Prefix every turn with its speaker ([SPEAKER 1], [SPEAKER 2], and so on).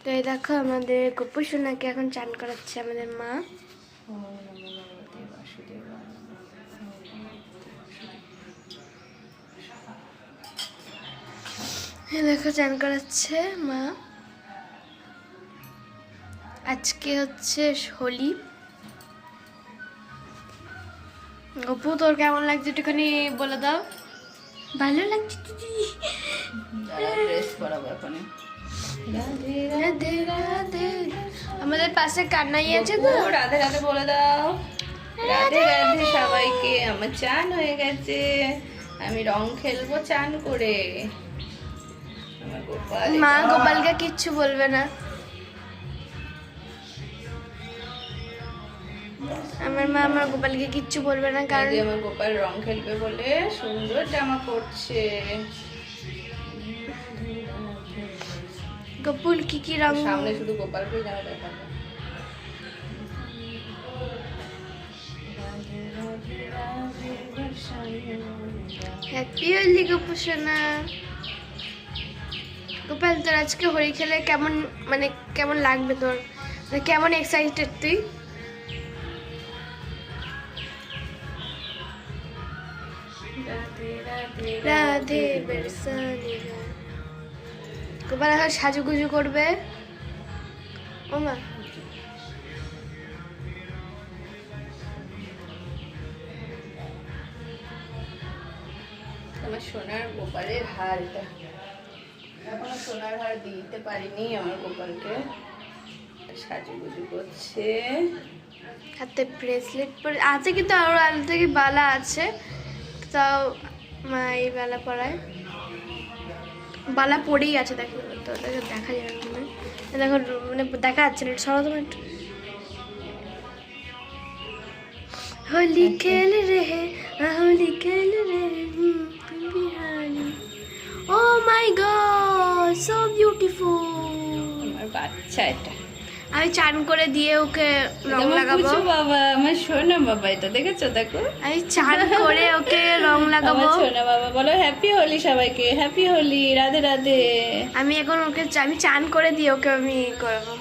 [SPEAKER 1] তো এই দেখো আমাদের গপু সোনাকে এখন চান করাচ্ছে আমাদের মা। এই দেখো চান করাচ্ছে মা। আজকে হচ্ছে হোলি। গপু তোর কেমন লাগছে একটুখানি বলে দাও। ভালো লাগছে দিদি।
[SPEAKER 2] ড্রেস পরাবো এখন।
[SPEAKER 1] রাধে রাধে রাধে। আমাদের পাশে কান্নাই আছে তো।
[SPEAKER 2] রাধে রাধে বলে দাও। রাধে রাধে সবাইকে। আমার চান হয়ে গেছে, আমি রং খেলবো চান করে। আমার গোপাল
[SPEAKER 1] মা গোপালকে কিচ্ছু বলবে না। আমার মা আমার গোপালকে কিচ্ছু বলবে না, কারণ
[SPEAKER 2] আমার গোপাল রং খেলবে বলে সুন্দর জামা পরছে।
[SPEAKER 1] গোপুল কি কি রং।
[SPEAKER 2] সামনে শুধু গোপালকে জামা দেখাবে।
[SPEAKER 1] হ্যাপি হোলি গপু সোনা। গোপাল তোর আজকে হোলি খেলে কেমন মানে কেমন লাগবে তোর, মানে কেমন এক্সাইটেড তুই? রাধে বরসানে গোপাল এখন সাজুগুজু করবে। ও মা
[SPEAKER 2] আমার সোনার গোপালের হারটা এখনো সোনার হার দিতে পারিনি আমার গোপালকে। সাজুগুজু করছে।
[SPEAKER 1] হাতে ব্রেসলেট পরে আছে, কিন্তু আরো আলো থেকে বালা আছে, তাও মা এই বালা পরায়। বালা পরেই আছে, দেখো তো দেখা যাবে না, দেখো মানে দেখা যাচ্ছে না, সরো তোমার একটু। হোলি খেল রে হোলি খেল রে বিহারি। ও মাই গড সো বিউটিফুল।
[SPEAKER 2] আমার বাচ্চা এটা।
[SPEAKER 1] আমি চান করে দিয়ে ওকে রং
[SPEAKER 2] আমার
[SPEAKER 1] লাগাবো।
[SPEAKER 2] পুচু বাবা, আমার সোনা বাবা, এটা দেখেছো? দেখো
[SPEAKER 1] আমি চান করে ওকে রং লাগাবো।
[SPEAKER 2] আমার সোনা বাবা। বলো হ্যাপি হোলি সবাইকে। হ্যাপি হোলি। রাধে রাধে।
[SPEAKER 1] আমি এখন ওকে আমি চান করে দিয়ে ওকে আমি করবো।